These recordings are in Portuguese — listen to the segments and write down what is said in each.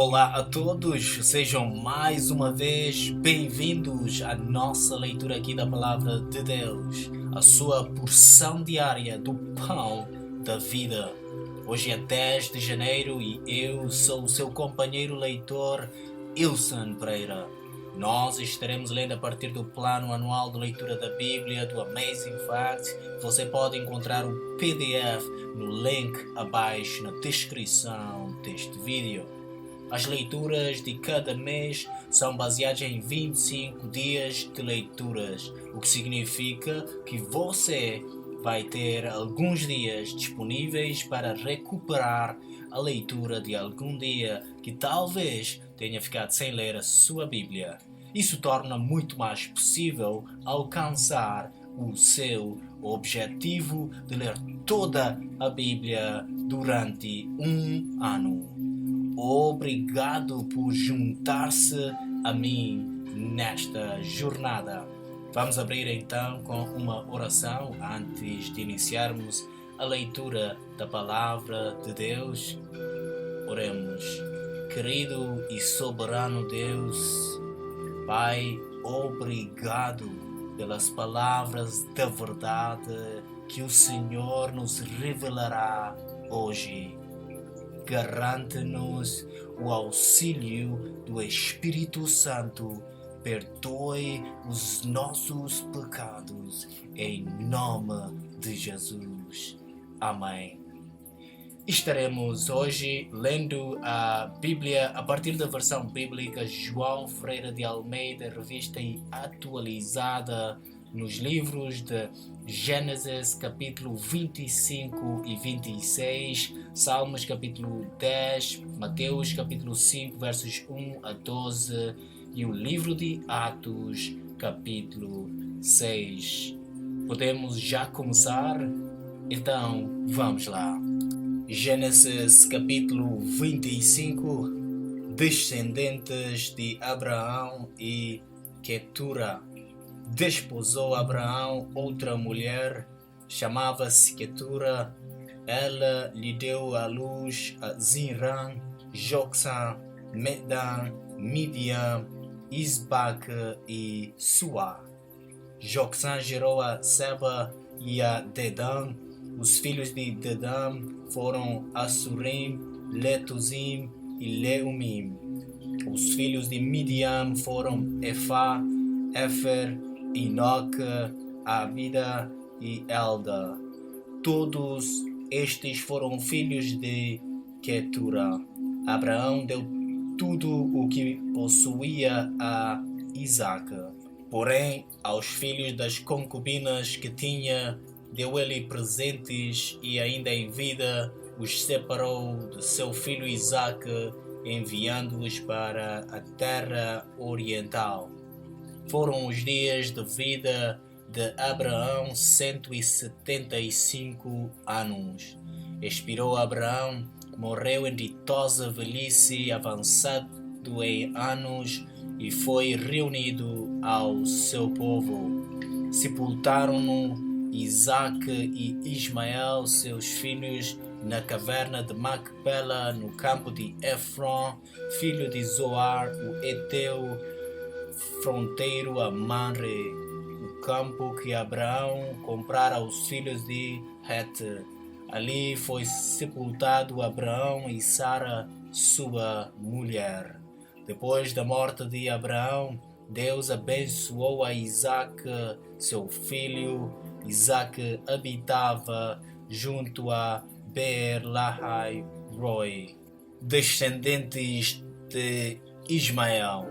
Olá a todos, sejam mais uma vez bem-vindos à nossa leitura aqui da Palavra de Deus, a sua porção diária do pão da vida. Hoje é 10 de janeiro e eu sou o seu companheiro leitor, Ilson Pereira. Nós estaremos lendo a partir do plano anual de leitura da Bíblia, do Amazing Facts. Você pode encontrar o PDF no link abaixo na descrição deste vídeo. As leituras de cada mês são baseadas em 25 dias de leituras, o que significa que você vai ter alguns dias disponíveis para recuperar a leitura de algum dia que talvez tenha ficado sem ler a sua Bíblia. Isso torna muito mais possível alcançar o seu objetivo de ler toda a Bíblia durante um ano. Obrigado por juntar-se a mim nesta jornada. Vamos abrir então com uma oração antes de iniciarmos a leitura da Palavra de Deus. Oremos. Querido e soberano Deus, Pai, obrigado pelas palavras da verdade que o Senhor nos revelará hoje. Garante-nos o auxílio do Espírito Santo. Perdoe os nossos pecados, em nome de Jesus. Amém. Estaremos hoje lendo a Bíblia a partir da versão bíblica João Ferreira de Almeida, revista e atualizada, nos livros de Gênesis capítulo 25 e 26, Salmos capítulo 10, Mateus capítulo 5 versos 1 a 12 e o livro de Atos capítulo 6. Podemos já começar? Então vamos lá. Gênesis capítulo 25, descendentes de Abraão e Quetura. Desposou Abraão outra mulher, chamava-se Quetura. Ela lhe deu à luz a Zinrã, Joksã, Medan, Midian, Isbaque e Suá. Joksã gerou a Seba e a Dedã. Os filhos de Dedã foram Assurim, Letuzim e Leumim. Os filhos de Midian foram Efá, Éfer, Enoque, Abida e Elda. Todos estes foram filhos de Quetura. Abraão deu tudo o que possuía a Isaque. Porém, aos filhos das concubinas que tinha, deu ele presentes e ainda em vida os separou de seu filho Isaque, enviando-os para a terra oriental. Foram os dias de vida de Abraão 175 anos. Expirou Abraão, morreu em ditosa velhice, avançado em anos, e foi reunido ao seu povo. Sepultaram-no Isaque e Ismael, seus filhos, na caverna de Macpela, no campo de Efron, filho de Zoar, o Eteu, fronteiro a Manre, o campo que Abraão comprara aos filhos de Het. Ali foi sepultado Abraão e Sara, sua mulher. Depois da morte de Abraão, Deus abençoou a Isaque, seu filho. Isaque habitava junto a Beer-lahai-roi. Descendentes de Ismael.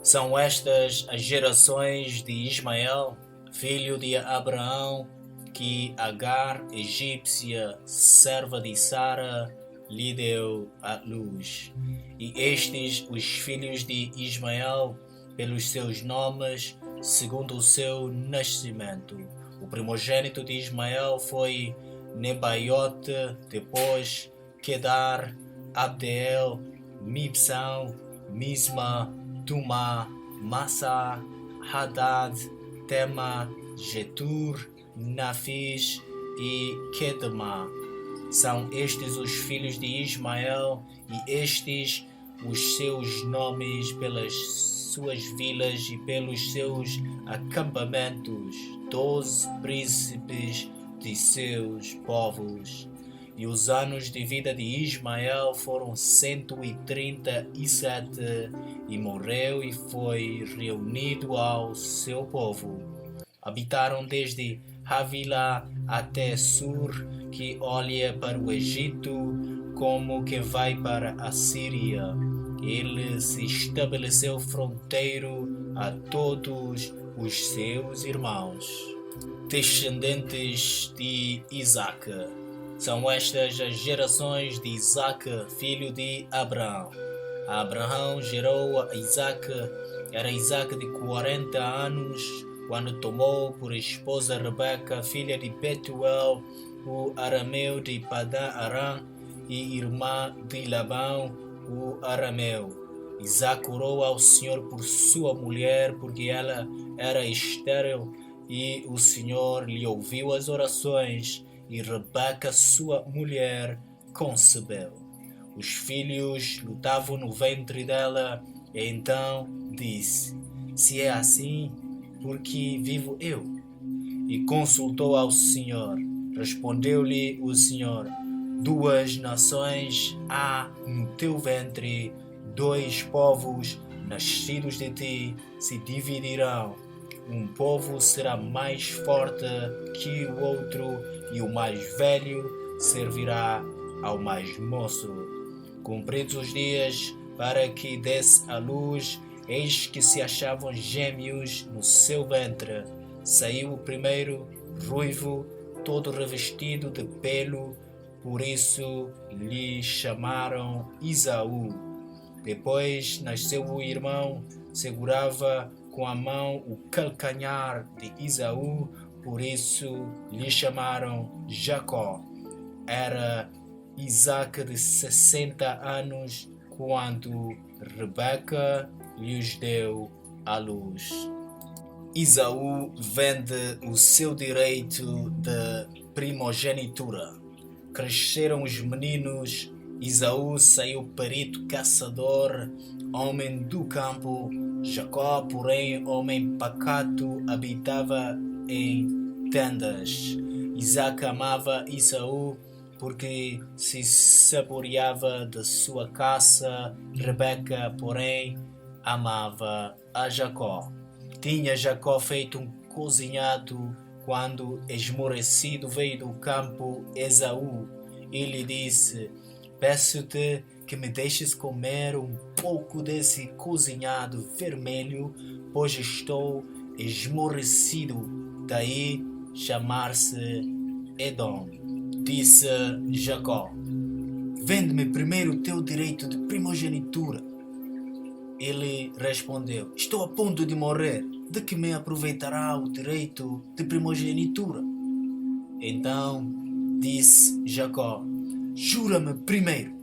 São estas as gerações de Ismael, filho de Abraão, que Agar, egípcia, serva de Sara, lhe deu à luz. E estes os filhos de Ismael, pelos seus nomes, segundo o seu nascimento. O primogênito de Ismael foi Nebaiote, depois Quedar, Abdeel, Mibsão, Misma, Tumá, Massa, Hadad, Tema, Getur, Nafis e Kedma. São estes os filhos de Ismael, e estes os seus nomes pelas suas vilas e pelos seus acampamentos, 12 príncipes de seus povos. E os anos de vida de Ismael foram 137, e morreu e foi reunido ao seu povo. Habitaram desde Havilá até Sur, que olha para o Egito, como que vai para a Síria. Ele se estabeleceu fronteiro a todos os seus irmãos. Descendentes de Isaque. São estas as gerações de Isaque, filho de Abraão. Abraão gerou a Isaque. Era Isaque de 40 anos, quando tomou por esposa Rebeca, filha de Betuel, o arameu de Padã Aram, e irmã de Labão, o arameu. Isaque orou ao Senhor por sua mulher, porque ela era estéril, e o Senhor lhe ouviu as orações, e Rebeca, sua mulher, concebeu. Os filhos lutavam no ventre dela, e então disse: se é assim, por que vivo eu? E consultou ao Senhor. Respondeu-lhe o Senhor: 2 nações há no teu ventre, 2 povos nascidos de ti se dividirão. Um povo será mais forte que o outro, e o mais velho servirá ao mais moço. Cumpridos os dias para que desse à luz, eis que se achavam gêmeos no seu ventre. Saiu o primeiro, ruivo, todo revestido de pelo, por isso lhe chamaram Esaú. Depois nasceu o irmão, segurava com a mão o calcanhar de Esaú, por isso lhe chamaram Jacó. Era Isaque de 60 anos, quando Rebeca lhes deu à luz. Esaú vende o seu direito de primogenitura. Cresceram os meninos. Esaú saiu perito caçador, homem do campo. Jacó, porém, homem pacato, habitava em tendas. Isaque amava Esaú porque se saboreava de sua caça. Rebeca, porém, amava a Jacó. Tinha Jacó feito um cozinhado quando, esmorecido, veio do campo Esaú. Ele disse: peço-te que me deixes comer um pouco desse cozinhado vermelho, pois estou esmorecido. Daí chamar-se Edom. Disse Jacó: vende-me primeiro o teu direito de primogenitura. Ele respondeu: estou a ponto de morrer, de que me aproveitará o direito de primogenitura? Então disse Jacó: jura-me primeiro.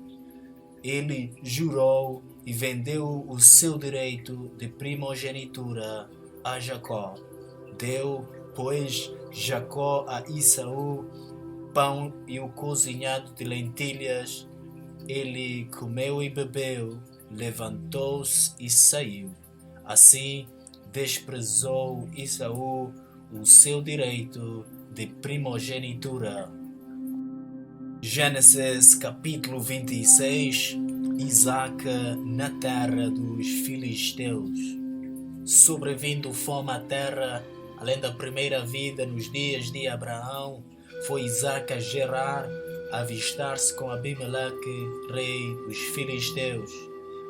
Ele jurou e vendeu o seu direito de primogenitura a Jacó. Deu, pois, Jacó a Esaú pão e o cozinhado de lentilhas. Ele comeu e bebeu, levantou-se e saiu. Assim desprezou Esaú o seu direito de primogenitura. Gênesis capítulo 26. Isaque na terra dos filisteus. Sobrevindo fome à terra, além da primeira vida nos dias de Abraão, foi Isaque a Gerar, a avistar-se com Abimeleque, rei dos filisteus.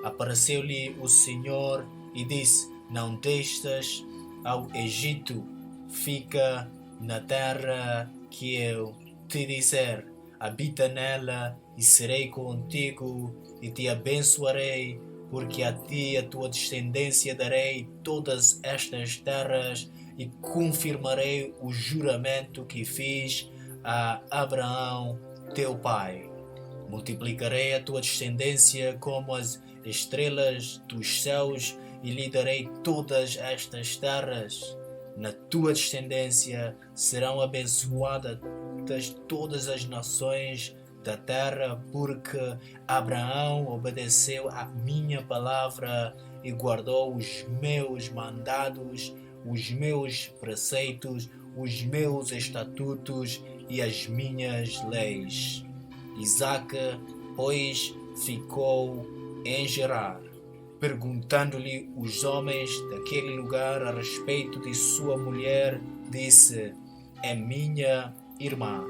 Apareceu-lhe o Senhor e disse: não desças ao Egito, fica na terra que eu te disser. Habita nela e serei contigo e te abençoarei, porque a ti e a tua descendência darei todas estas terras e confirmarei o juramento que fiz a Abraão, teu pai. Multiplicarei a tua descendência como as estrelas dos céus e lhe darei todas estas terras. Na tua descendência serão abençoadas todas as nações da terra, porque Abraão obedeceu à minha palavra e guardou os meus mandados, os meus preceitos, os meus estatutos e as minhas leis. Isaque, pois, ficou em Gerar. Perguntando-lhe os homens daquele lugar a respeito de sua mulher, disse: é minha irmã.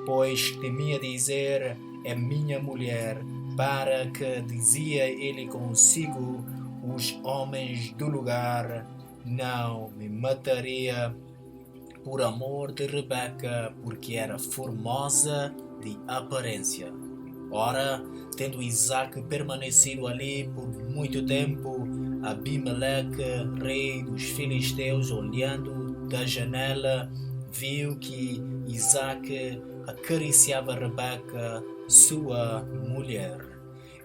Pois temia dizer: é minha mulher, para que, dizia ele consigo, os homens do lugar não me mataria por amor de Rebeca, porque era formosa de aparência. Ora, tendo Isaque permanecido ali por muito tempo, Abimeleque, rei dos filisteus, olhando da janela, viu que Isaque acariciava Rebeca, sua mulher.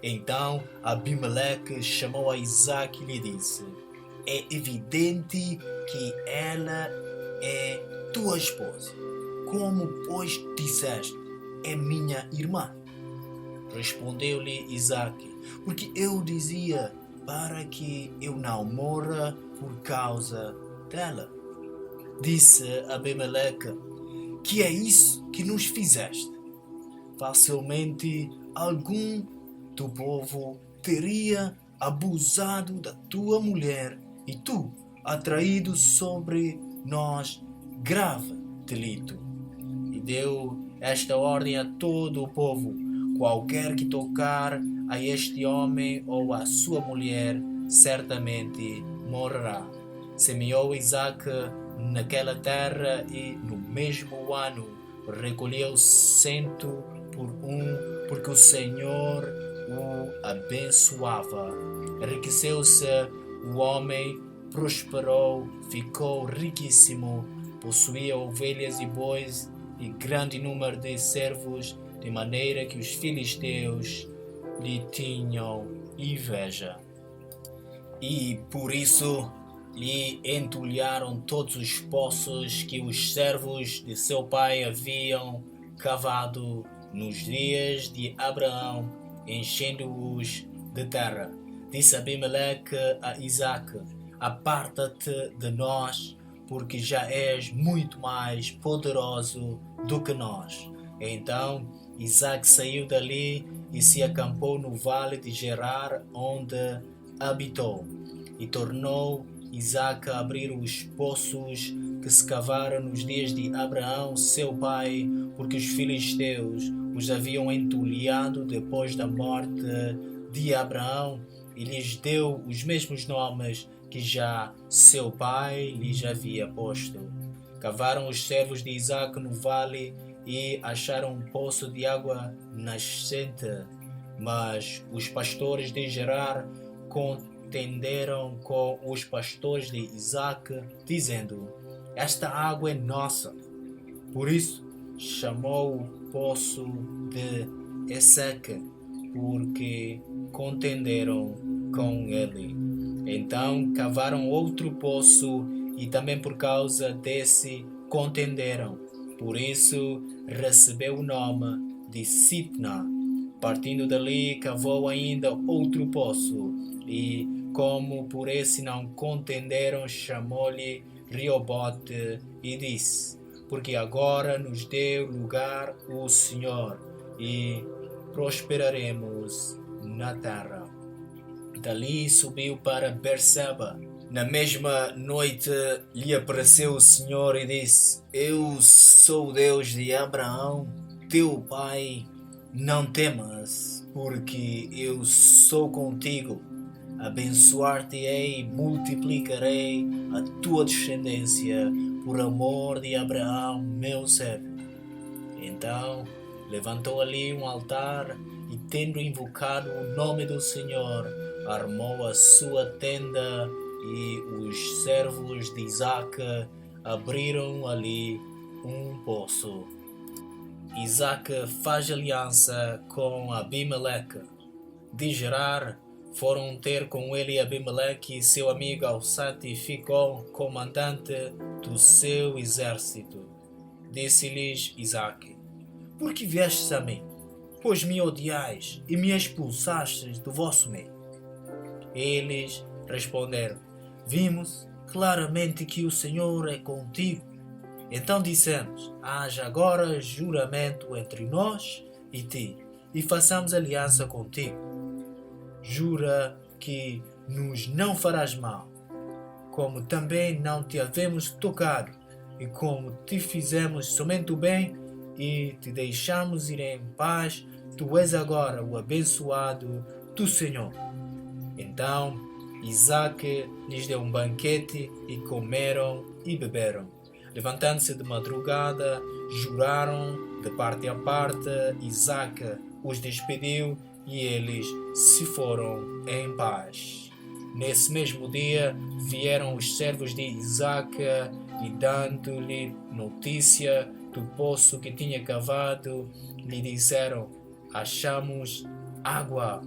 Então Abimeleque chamou a Isaque e lhe disse: é evidente que ela é tua esposa. Como, pois, disseste: é minha irmã? Respondeu-lhe Isaque: porque eu dizia, para que eu não morra por causa dela. Disse Abimeleque: que é isso que nos fizeste? Facilmente algum do povo teria abusado da tua mulher, e tu, atraído sobre nós grave delito. E deu esta ordem a todo o povo: qualquer que tocar a este homem ou a sua mulher, certamente morrerá. Semeou Isaque naquela terra e, no mesmo ano, recolheu 100 por 1, porque o Senhor o abençoava. Enriqueceu-se o homem, prosperou, ficou riquíssimo, possuía ovelhas e bois e grande número de servos, de maneira que os filisteus lhe tinham inveja. E por isso lhe entulharam todos os poços que os servos de seu pai haviam cavado nos dias de Abraão, enchendo-os de terra. Disse Abimeleque a Isaque: aparta-te de nós, porque já és muito mais poderoso do que nós. Então Isaque saiu dali e se acampou no vale de Gerar, onde habitou. E tornou Isaque a abrir os poços que se cavaram nos dias de Abraão, seu pai, porque os filisteus os haviam entulhado depois da morte de Abraão, e lhes deu os mesmos nomes que já seu pai lhes havia posto. Cavaram os servos de Isaque no vale e acharam um poço de água nascente, mas os pastores de Gerar contenderam com os pastores de Isaque, dizendo: esta água é nossa. Por isso chamou o poço de Eseque, porque contenderam com ele. Então cavaram outro poço e também por causa desse contenderam. Por isso recebeu o nome de Sitna. Partindo dali, cavou ainda outro poço, e como por esse não contenderam, chamou-lhe Reobote e disse: porque agora nos deu lugar o Senhor, e prosperaremos na terra. Dali subiu para Berseba. Na mesma noite lhe apareceu o Senhor e disse: eu sou o Deus de Abraão, teu pai. Não temas, porque eu sou contigo. Abençoar-te-ei e multiplicarei a tua descendência por amor de Abraão, meu servo. Então levantou ali um altar e, tendo invocado o nome do Senhor, armou a sua tenda, e os servos de Isaque abriram ali um poço. Isaque faz aliança com Abimeleque. De Gerar foram ter com ele Abimeleque e seu amigo Alçate, e ficou comandante do seu exército. Disse-lhes Isaque: por que viestes a mim? pois me odiais e me expulsastes do vosso meio? Eles responderam: Vimos claramente que o Senhor é contigo. Então dissemos: Haja agora juramento entre nós e ti, e façamos aliança contigo. Jura que nos não farás mal, como também não te havemos tocado, e como te fizemos somente o bem, e te deixamos ir em paz, tu és agora o abençoado do Senhor. Então Isaque lhes deu um banquete, e comeram e beberam. Levantando-se de madrugada, juraram de parte a parte. Isaque os despediu, e eles se foram em paz. Nesse mesmo dia vieram os servos de Isaque, e dando-lhe notícia do poço que tinha cavado, lhe disseram: Achamos água.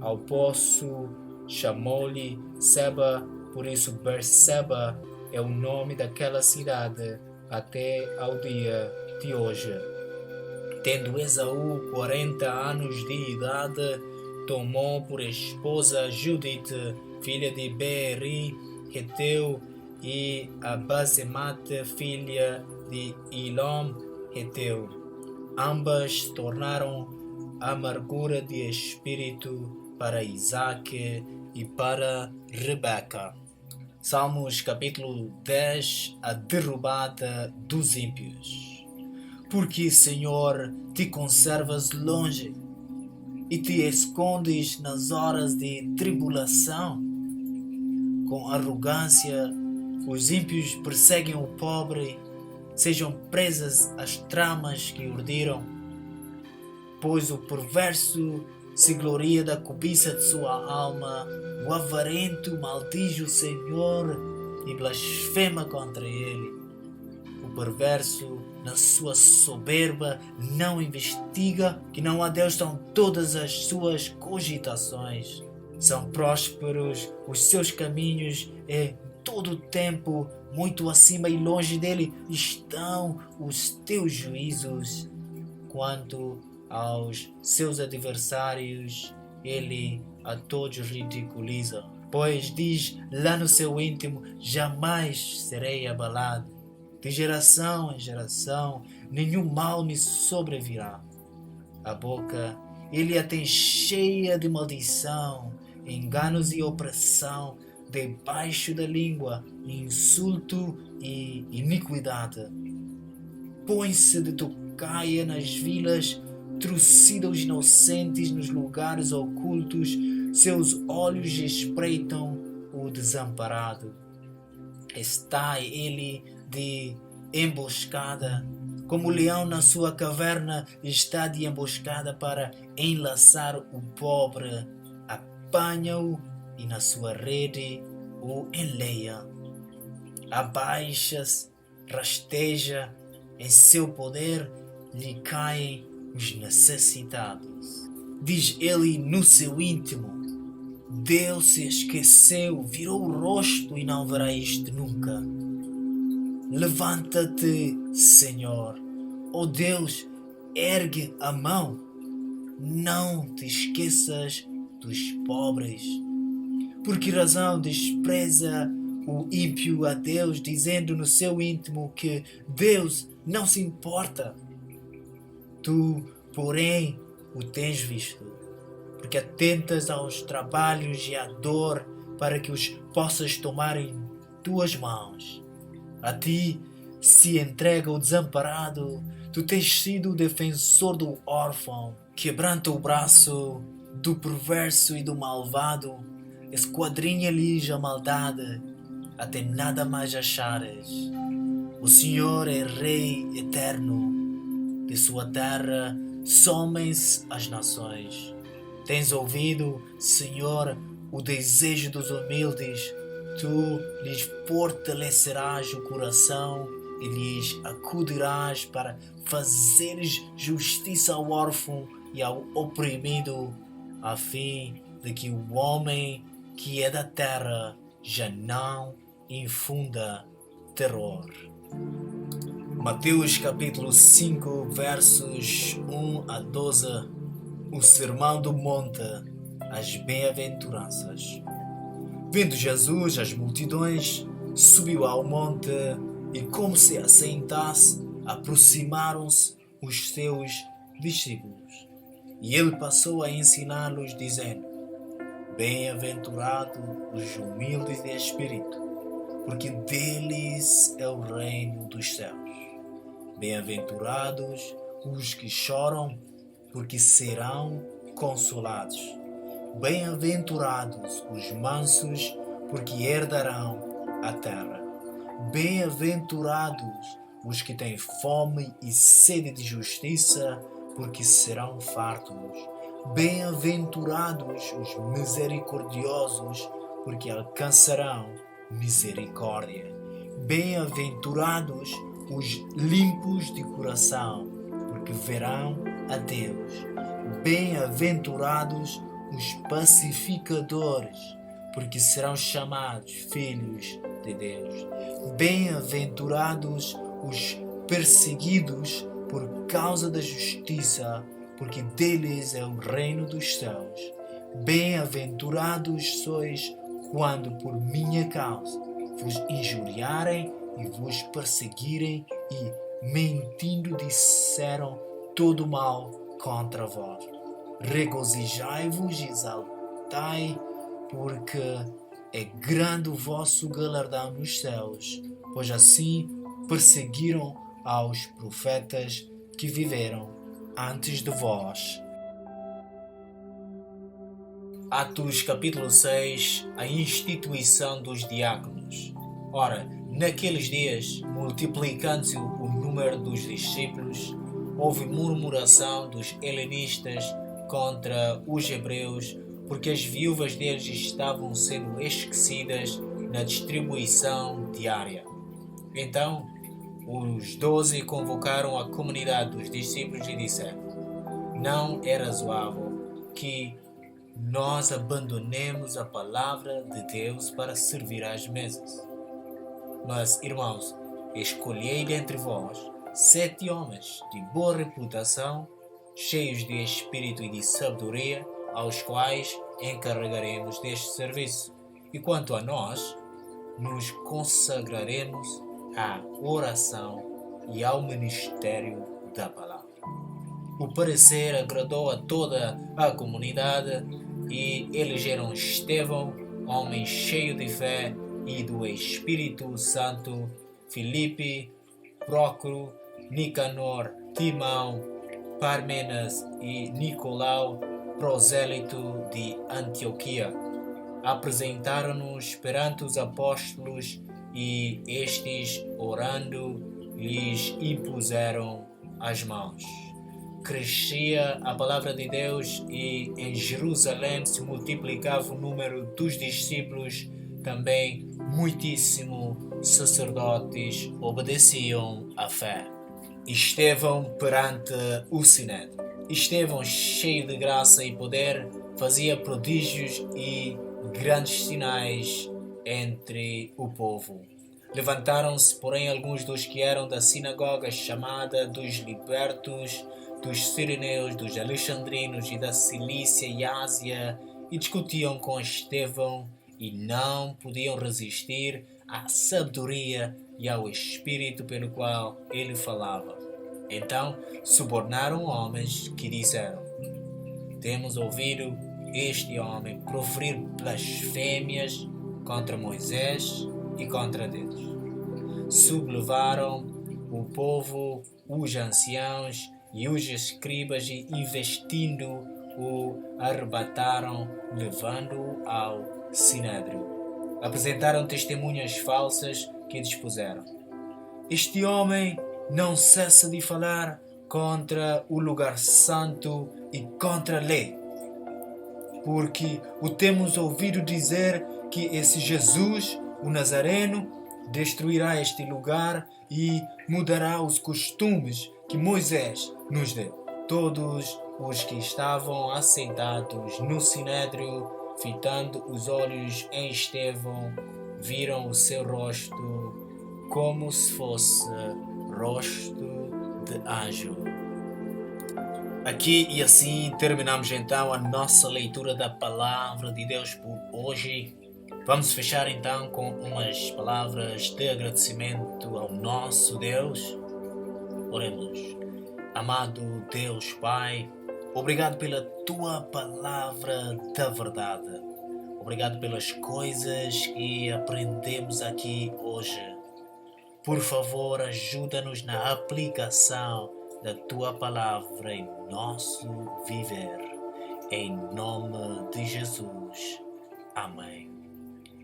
Ao poço chamou-lhe Seba, por isso Berseba é o nome daquela cidade até ao dia de hoje. Tendo Esaú 40 anos de idade, tomou por esposa Judite, filha de Beeri, Heteu, e a Basemate, filha de Ilom, Heteu. Ambas tornaram amargura de espírito para Isaque e para Rebeca. Salmos capítulo 10. A derrubada dos ímpios. Porque, Senhor, te conservas longe e te escondes nas horas de tribulação. Com arrogância, os ímpios perseguem o pobre, sejam presas as tramas que urdiram. Pois o perverso se gloria da cobiça de sua alma, o avarento maldiz o Senhor e blasfema contra ele. O perverso, na sua soberba, não investiga que não há Deus, são todas as suas cogitações. São prósperos os seus caminhos, e todo o tempo muito acima e longe dele estão os teus juízos. Quanto aos seus adversários, ele a todos ridiculiza, pois diz lá no seu íntimo: jamais serei abalado. De geração em geração, nenhum mal me sobrevirá. A boca ele a tem cheia de maldição, enganos e opressão, debaixo da língua, insulto e iniquidade. Põe-se de tocaia nas vilas, trucida os inocentes nos lugares ocultos, seus olhos espreitam o desamparado. Está ele de emboscada, como o leão na sua caverna está de emboscada para enlaçar o pobre, apanha-o e na sua rede o enleia. Abaixa-se, rasteja, em seu poder lhe caem os necessitados. Diz ele no seu íntimo: Deus se esqueceu, virou o rosto e não verá isto nunca. Levanta-te, Senhor, ó Deus, ergue a mão. Não te esqueças dos pobres. Por que razão despreza o ímpio a Deus, dizendo no seu íntimo que Deus não se importa? Tu, porém, o tens visto, porque atentas aos trabalhos e à dor, para que os possas tomar em tuas mãos. A ti se entrega o desamparado, tu tens sido o defensor do órfão, quebranta o braço do perverso e do malvado, esquadrinha-lhes a maldade, até nada mais achares. O Senhor é Rei eterno, de sua terra somem-se as nações. Tens ouvido, Senhor, o desejo dos humildes, tu lhes fortalecerás o coração e lhes acudirás para fazeres justiça ao órfão e ao oprimido, a fim de que o homem que é da terra já não infunda terror. Mateus capítulo 5, versos 1 a 12. O Sermão do Monte, as Bem-aventuranças. Vendo Jesus as multidões, subiu ao monte e, como se assentasse, aproximaram-se os seus discípulos. E ele passou a ensiná-los, dizendo: Bem-aventurados os humildes de espírito, porque deles é o reino dos céus. Bem-aventurados os que choram, porque serão consolados. Bem-aventurados os mansos, porque herdarão a terra. Bem-aventurados os que têm fome e sede de justiça, porque serão fartos. Bem-aventurados os misericordiosos, porque alcançarão misericórdia. Bem-aventurados os limpos de coração, porque verão a Deus. Bem-aventurados os pacificadores, porque serão chamados filhos de Deus. Bem-aventurados os perseguidos por causa da justiça, porque deles é o reino dos céus. Bem-aventurados sois quando por minha causa vos injuriarem e vos perseguirem e, mentindo, disseram todo mal contra vós. Regozijai-vos e exaltai, porque é grande o vosso galardão nos céus, pois assim perseguiram aos profetas que viveram antes de vós. Atos capítulo 6. A instituição dos diáconos. Ora, naqueles dias, multiplicando-se o número dos discípulos, houve murmuração dos helenistas contra os hebreus, porque as viúvas deles estavam sendo esquecidas na distribuição diária. Então, os 12 convocaram a comunidade dos discípulos e disseram: Não é razoável que nós abandonemos a palavra de Deus para servir às mesas. Mas, irmãos, escolhei dentre vós 7 homens de boa reputação, cheios de espírito e de sabedoria, aos quais encarregaremos deste serviço. E quanto a nós, nos consagraremos à oração e ao ministério da palavra. O parecer agradou a toda a comunidade e elegeram Estevão, homem cheio de fé e do Espírito Santo, Filipe, Prócoro, Nicanor, Timão, Parmenas e Nicolau, prosélito de Antioquia. Apresentaram-nos perante os apóstolos e estes, orando, lhes impuseram as mãos. Crescia a palavra de Deus e em Jerusalém se multiplicava o número dos discípulos. Também muitíssimos sacerdotes obedeciam à fé. Estevão perante o Sinédrio. Estevão, cheio de graça e poder, fazia prodígios e grandes sinais entre o povo. Levantaram-se, porém, alguns dos que eram da sinagoga chamada dos libertos, dos sirineus, dos alexandrinos e da Cilícia e Ásia, e discutiam com Estevão, e não podiam resistir à sabedoria e ao espírito pelo qual ele falava. Então subornaram homens que disseram: Temos ouvido este homem proferir blasfêmias contra Moisés e contra Deus. Sublevaram o povo, os anciãos e os escribas e, investindo-o, arrebataram, levando-o ao Sinédrio. Apresentaram testemunhas falsas que dispuseram: Este homem não cessa de falar contra o lugar santo e contra a lei, porque o temos ouvido dizer que esse Jesus, o Nazareno, destruirá este lugar e mudará os costumes que Moisés nos deu. Todos os que estavam assentados no Sinédrio, fitando os olhos em Estevão, viram o seu rosto como se fosse rosto de anjo. Aqui e assim terminamos então a nossa leitura da Palavra de Deus por hoje. Vamos fechar então com umas palavras de agradecimento ao nosso Deus. Oremos. Amado Deus Pai, obrigado pela Tua Palavra da verdade. Obrigado pelas coisas que aprendemos aqui hoje. Por favor, ajuda-nos na aplicação da Tua Palavra em nosso viver. Em nome de Jesus. Amém.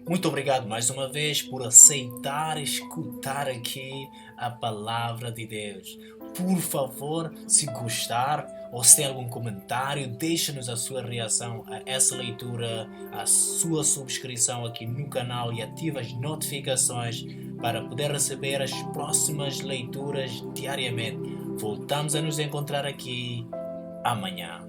Muito obrigado mais uma vez por aceitar escutar aqui a Palavra de Deus. Por favor, se gostar ou se tem algum comentário, deixe-nos a sua reação a essa leitura, a sua subscrição aqui no canal e ative as notificações para poder receber as próximas leituras diariamente. Voltamos a nos encontrar aqui amanhã.